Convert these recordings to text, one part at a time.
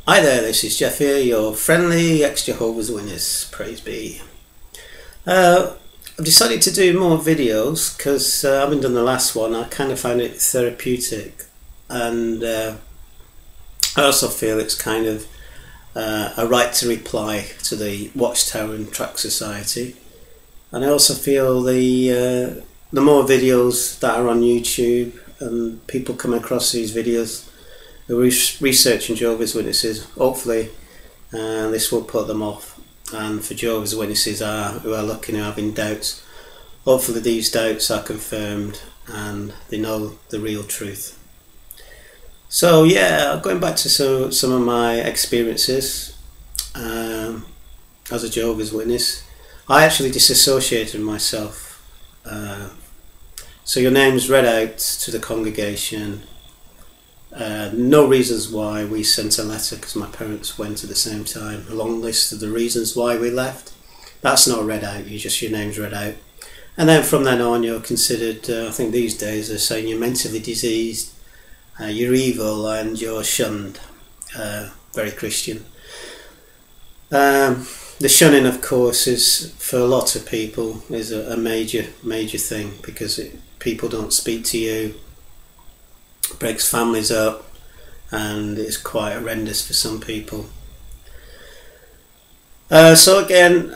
Hi there, this is Jeff here, your friendly ex-Jehovah's Witness, praise be. I've decided to do more videos because having done the last one, I kind of found it therapeutic, and I also feel it's kind of a right to reply to the Watchtower and Tract Society. And I also feel the more videos that are on YouTube and people come across these videos who are researching Jehovah's Witnesses, hopefully this will put them off. And for Jehovah's Witnesses who are looking at having doubts, hopefully these doubts are confirmed and they know the real truth. So yeah, going back to some of my experiences as a Jehovah's Witness, I actually disassociated myself. So your name's read out to the congregation. No reasons why. We sent a letter because my parents went at the same time, a long list of the reasons why we left. That's not read out, your name's read out. And then from then on you're considered, I think these days they're saying you're mentally diseased, you're evil and you're shunned. Very Christian. The shunning, of course, is for a lot of people is a major thing, because people don't speak to you, breaks families up, and it's quite horrendous for some people. So again,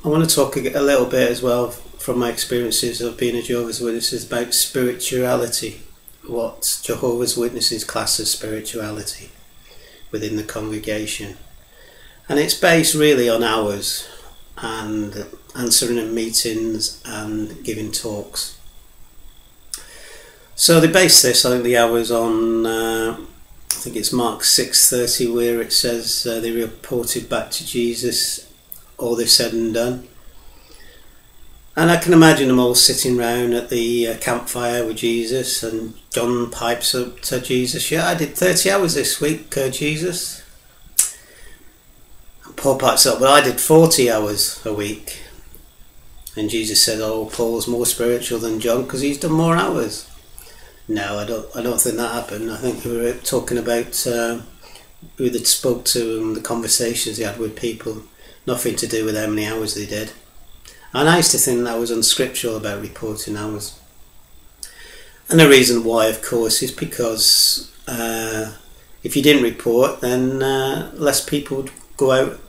I want to talk a little bit as well from my experiences of being a Jehovah's Witness about spirituality, what Jehovah's Witnesses class as spirituality within the congregation. And it's based really on hours and answering in meetings and giving talks. So they base this, I think, the hours on, I think it's Mark 6:30, where it says they reported back to Jesus all they've said and done. And I can imagine them all sitting round at the campfire with Jesus, and John pipes up to Jesus, "Yeah, I did 30 hours this week, Jesus." And Paul pipes up, "Well, I did 40 hours a week." And Jesus said, "Oh, Paul's more spiritual than John because he's done more hours." No, I don't think that happened. I think we were talking about who they spoke to and the conversations they had with people, nothing to do with how many hours they did. And I used to think that was unscriptural about reporting hours. And the reason why, of course, is because if you didn't report, then less people would go out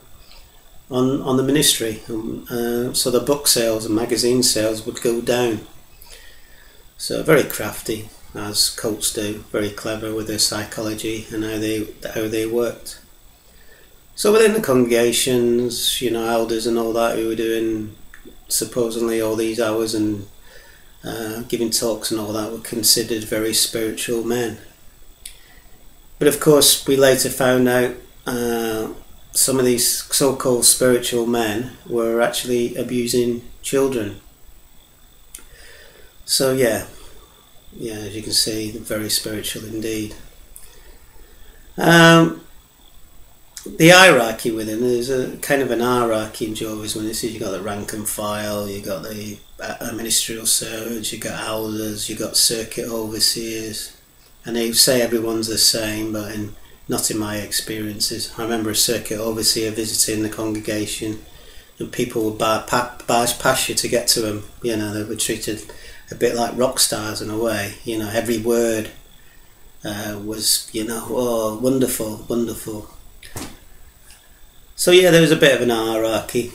on the ministry. So the book sales and magazine sales would go down. So very crafty, as cults do, very clever with their psychology and how they worked. So within the congregations, elders and all that, who were doing supposedly all these hours and giving talks and all that, were considered very spiritual men. But of course we later found out some of these so-called spiritual men were actually abusing children. So yeah, as you can see, very spiritual indeed. The hierarchy within, there's a kind of an hierarchy in Jehovah's Witnesses. You've got the rank and file, you've got the ministerial servants, you've got elders, you've got circuit overseers, and they say everyone's the same, but not in my experiences. I remember a circuit overseer visiting the congregation, and people would barge past you to get to him. They were treated a bit like rock stars in a way. Every word was, oh, wonderful, wonderful. So yeah, there was a bit of an hierarchy.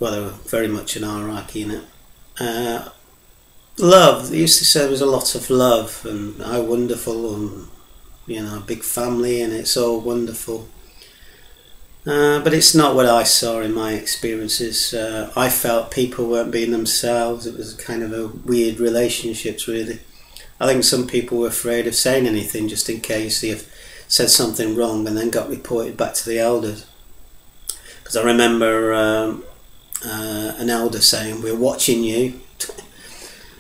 Well, there was very much an hierarchy in it. Love, they used to say there was a lot of love, and how wonderful, and a big family, and it's all wonderful. But it's not what I saw in my experiences. I felt people weren't being themselves. It was kind of a weird relationships, really. I think some people were afraid of saying anything just in case they have said something wrong and then got reported back to the elders. Because I remember an elder saying, "We're watching you."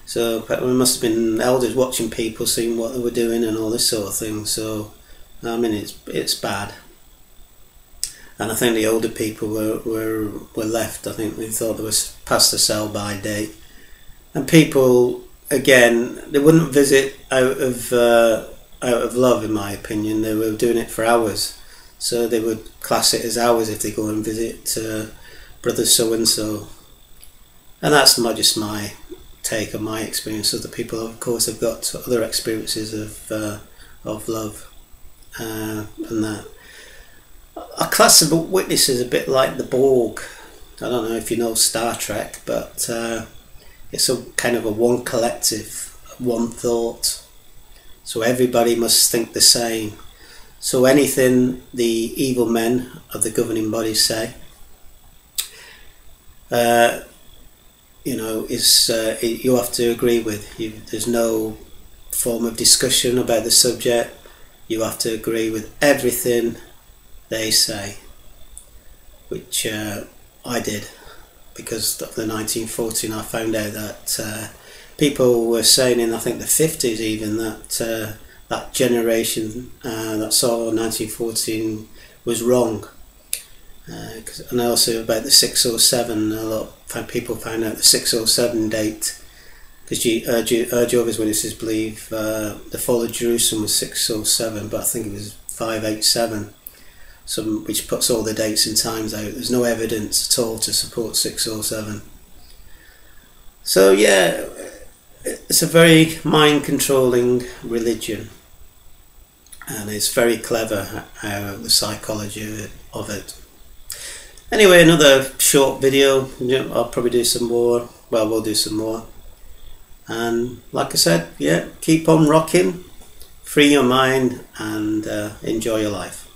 So there must have been elders watching people, seeing what they were doing and all this sort of thing. So I mean, it's bad. And I think the older people were left. I think they thought they was past the sell-by date. And people, again, they wouldn't visit out of love, in my opinion. They were doing it for hours. So they would class it as ours if they go and visit brother so and so. And that's not just my take on my experience. Other people, of course, have got other experiences of love and that. A class of witnesses, a bit like the Borg. I don't know if you know Star Trek, but it's a kind of a one collective, one thought. So everybody must think the same. So anything the evil men of the governing bodies say, you have to agree with. There's no form of discussion about the subject. You have to agree with everything they say, which I did, because of the 1914 I found out that people were saying in, I think, the 50s even, that that generation that saw 1914 was wrong. And also about the 607, a lot of people found out the 607 date, because Jehovah's Witnesses believe the fall of Jerusalem was 607, but I think it was 587, which puts all the dates and times out. There's no evidence at all to support 607. So yeah, it's a very mind-controlling religion, and it's very clever how the psychology of it. Anyway, another short video. I'll probably do some more. Well, we'll do some more. And like I said, yeah, keep on rocking, free your mind, and enjoy your life.